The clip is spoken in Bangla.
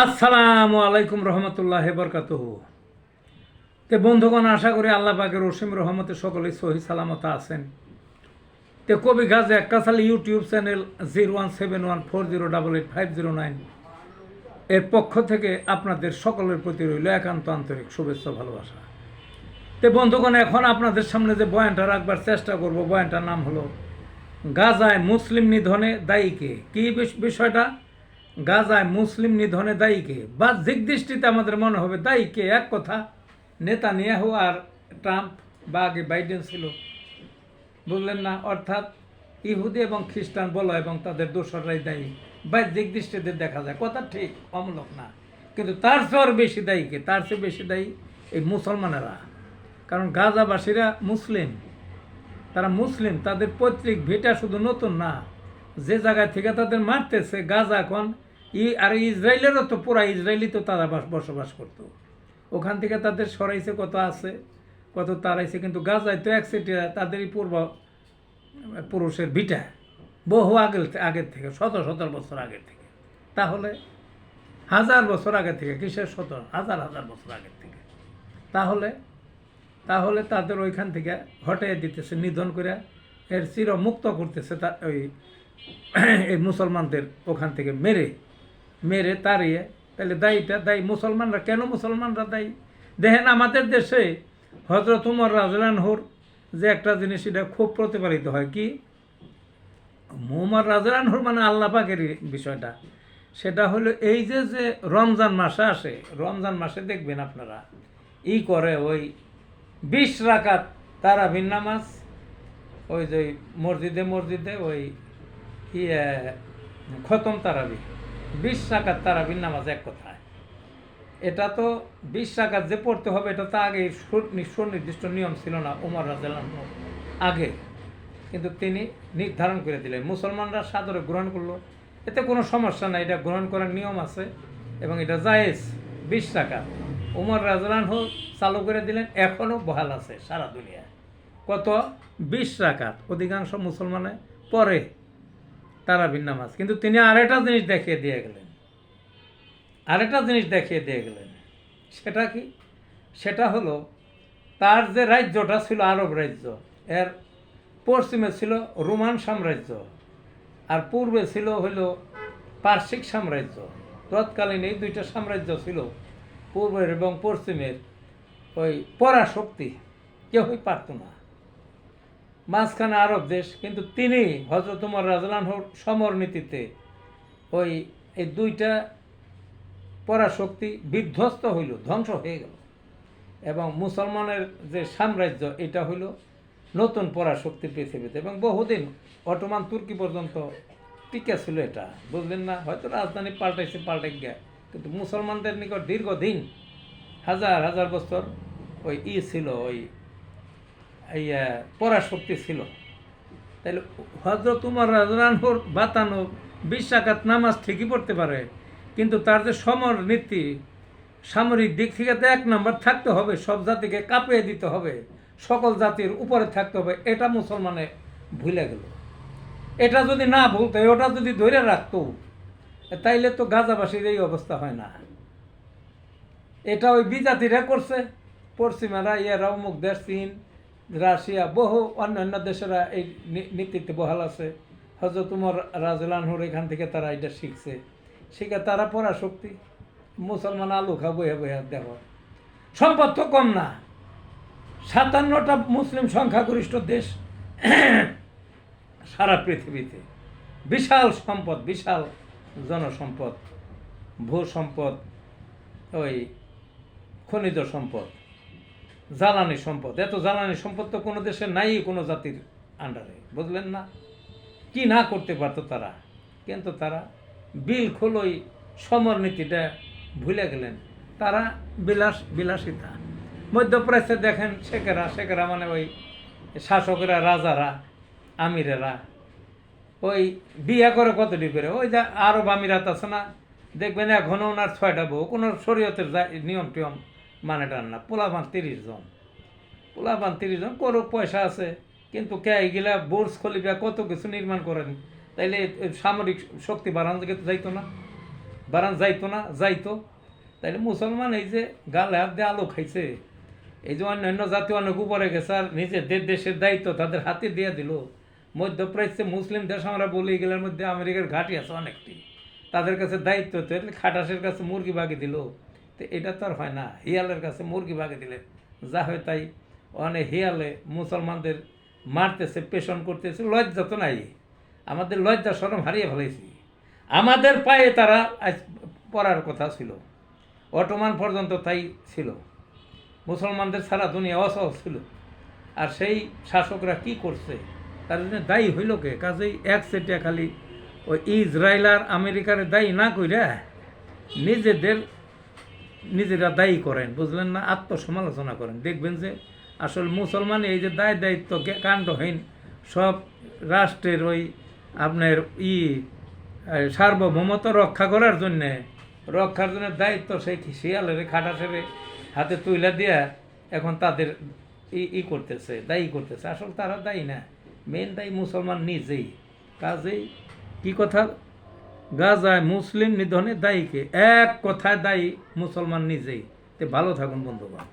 আসসালামু আলাইকুম রহমতুল্লাহ বরকাতুহু। তে বন্ধুগণ, আশা করি আল্লাহ পাকের অসীম রহমতে সকলেই সহি সালামত আছেন। তে কবি গাজী এক্কাসালি ইউটিউব চ্যানেল 017140885009 এর পক্ষ থেকে আপনাদের সকলের প্রতি রইল একান্ত আন্তরিক শুভেচ্ছা ভালোবাসা। তে বন্ধুগণ, এখন আপনাদের সামনে যে বয়ানটা রাখবার চেষ্টা করব, বয়ানটার নাম হলো গাজায় মুসলিম নিধনে দায়ী কে। কি বিষয়টা? গাজায় মুসলিম নিধনে দায়ী কে? বাহ্যিক দৃষ্টিতে আমাদের মনে হবে দায়ী কে, এক কথা নেতানিয়াহু আর ট্রাম্প বা আগে বাইডেন ছিল, বুঝলেন না? অর্থাৎ ইহুদি এবং খ্রিস্টান বলো এবং তাদের দোসররাই দায়ী। বাহ্যিক দৃষ্টিতে দেখা যায়, কথা ঠিক, অমূলক না। কিন্তু তার চেয়ে বেশি দায়ী কে? তার চেয়ে বেশি দায়ী এই মুসলমানেরা। কারণ গাজাবাসীরা মুসলিম, তারা মুসলিম, তাদের পৈতৃক ভিটা শুধু নতুন না, যে জায়গায় থেকে তাদের মারতেছে গাজা এখন আর ইসরায়েলেরও তো পুরা ইসরায়েলি তো তারা বসবাস করতো, ওখান থেকে তাদের সরাইছে কত আছে, কত তারাইছে। কিন্তু গাজায় তো একসেটিয়া তাদেরই পুরুষের ভিটা বহু আগের থেকে, শত বছর আগের থেকে। তাহলে হাজার বছর আগের থেকে, কিসের হাজার বছর আগের থেকে। তাহলে তাদের ওইখান থেকে হটাইয়া দিতেছে, নিধন করে এর চির মুক্ত করতেছে এই মুসলমানদের ওখান থেকে মেরে তাড়িয়ে। তাহলে দায়ী মুসলমানরা। কেন মুসলমানরা দায়ী? দেখেন, আমাদের দেশে হযরত উমর রাদিয়াল্লাহুর যে একটা জিনিস, এটা খুব প্রতিপালিত হয়। কি? উমর রাদিয়াল্লাহুর মানে আল্লাহ পাকের বিষয়টা। সেটা হলো এই যে রমজান মাসে আসে, রমজান মাসে দেখবেন আপনারা করে ওই 20 রাকাত তারাবির নামাজ, ওই যে মসজিদে ওই খতম তারাবি, 20 রাকাত তারাবির নামাজ। এক কথায় এটা তো 20 রাকাত যে পড়তে হবে, এটা তো আগে সুনির্দিষ্ট নিয়ম ছিল না উমর রাদিয়াল্লাহু আগে, কিন্তু তিনি নির্ধারণ করে দিলেন, মুসলমানরা সাদরে গ্রহণ করলো। এতে কোনো সমস্যা নাই, এটা গ্রহণ করার নিয়ম আছে এবং এটা জায়েজ। 20 রাকাত উমর রাদিয়াল্লাহু চালু করে দিলেন, এখনও বহাল আছে সারা দুনিয়ায়। কত? 20 রাকাত অধিকাংশ মুসলমানে পড়ে তারাবির নামাজ। কিন্তু তিনি আরেকটা জিনিস দেখিয়ে দিয়ে গেলেন। সেটা কি? সেটা হলো তার যে রাজ্যটা ছিল আরব রাজ্য, এর পশ্চিমে ছিল রোমান সাম্রাজ্য আর পূর্বে ছিল পার্সিক সাম্রাজ্য। তৎকালীন এই দুইটা সাম্রাজ্য ছিল, পূর্বের এবং পশ্চিমের। ওই পরাশক্তি কেউই পারত না, মাঝখানে আরব দেশ। কিন্তু তিনি হযরত উমর রাদিয়াল্লাহুর সমর নীতিতে এই দুইটা পরাশক্তি বিধ্বস্ত হইল, ধ্বংস হয়ে গেল, এবং মুসলমানের যে সাম্রাজ্য, এটা হইল নতুন পরাশক্তি পৃথিবীতে। এবং বহুদিন অটোমান তুর্কি পর্যন্ত টিকে ছিল এটা, বুঝলেন না? হয়তো রাজধানী পাল্টে গিয়া, কিন্তু মুসলমানদের নিকট দীর্ঘদিন হাজার বছর ছিল, এই পরাশক্তি ছিল। তাইলে হযরত উমর রাদিয়াল্লাহুর বাতানো 20 রাকাত নামাজ ঠিকই পড়তে পারে, কিন্তু তার যে সমর নীতি, সামরিক দিক থেকে তো 1 নম্বর থাকতে হবে, সব জাতিকে কাঁপিয়ে দিতে হবে, সকল জাতির উপরে থাকতে হবে। এটা মুসলমানে ভুলে গেল। এটা যদি না ভুলতো, ওটা যদি ধরে রাখতো, তাইলে তো গাজাবাসীর এই অবস্থা হয় না। এটা ওই বিজাতিরা করছে, পশ্চিমারা, ইয়ারা, অমুক দেশ, চীন, রাশিয়া, বহু অন্যান্য দেশেরা এই নীতিতে বহাল আছে। হযরত উমর রাদিয়াল্লাহুর এখান থেকে তারা এটা শিখে তারা পরাশক্তি। মুসলমান আলু খা বইয়া দেখো, সম্পদ তো কম না, 57টা মুসলিম সংখ্যাগরিষ্ঠ দেশ সারা পৃথিবীতে। বিশাল সম্পদ, বিশাল জনসম্পদ, ভূ সম্পদ, খনিজ সম্পদ, জ্বালানি সম্পদ। এত জ্বালানি সম্পদ তো কোনো দেশে নাই, কোনো জাতির আন্ডারে, বুঝলেন না? কি না করতে পারতো তারা, কিন্তু তারা বিলকুল ওই সমর নীতিটা ভুলে গেলেন। তারা বিলাসিতা। মধ্যপ্রাচ্যে দেখেন শেখেরা মানে ওই শাসকেরা, রাজারা, আমিরেরা বিয়ে করে কতটি করে। ওই যে আরব আমিরাত আছে না, দেখবেন এখনও ওনার 6টা বউ, কোনো শরীয়তের নিয়ম টিয়ম মানে টান না। পোলাপান 30 জন, কোনো পয়সা আছে, কিন্তু কে এগুলা বুর্জ খলিফা কত কিছু নির্মাণ করেন, তাইলে সামরিক শক্তি বাড়ানো থেকে তো যাইতো না। বারান যাইতো না, যাইতো। তাইলে মুসলমান এই যে গালে হাত দিয়ে আলো খাইছে, এই যে অন্যান্য জাতি অনেক উপরে গেছে আর নিজেদের দেশের দায়িত্ব তাদের হাতে দিয়ে দিল। মধ্যপ্রাচ্যে মুসলিম দেশ আমরা বলি, এগুলোর মধ্যে আমেরিকার ঘাঁটি আছে অনেকটি, তাদের কাছে দায়িত্ব তো খাটাসের কাছে মুরগি বাগি দিল, তো এটা তো আর হয় না। হিয়ালের কাছে মুরগি বাগি দিলে যা হয় তাই। অনেক হিয়ালে মুসলমানদের মারতেছে, পেশন করতেছে, লজ্জা তো নাই। আমাদের লজ্জা শরম হারিয়ে ফেলেছি। আমাদের পায়ে তারা আজ পড়ার কথা ছিল, অটোমান পর্যন্ত তাই ছিল। মুসলমানদের সারা দুনিয়া অসহজ ছিল। আর সেই শাসকরা কি করছে, তার জন্য দায়ী হইল কে? কাজেই এক সেটিয়া খালি ওই ইসরায়েল আর আমেরিকার দায়ী না কইরা নিজেরা দায়ী করেন, বুঝলেন না? আত্মসমালোচনা করেন, দেখবেন যে আসল মুসলমান এই যে দায় দায়িত্ব কাণ্ডহীন সব রাষ্ট্রের ওই আপনার সার্বভৌমত্ব রক্ষার জন্য দায়িত্ব সেই শিয়ালের খাটাসের হাতে তুইলা দিয়া এখন তাদের করতেছে, দায়ী করতেছে। আসলে তারা দায়ী না, মেন দায়ী মুসলমান নিজেই। কাজেই কি কথা, গাজায় মুসলিম নিধনে দায়ীকে এক কথায় দায়ী মুসলমান নিজেই। তো ভালো থাকুন বন্ধুগণ।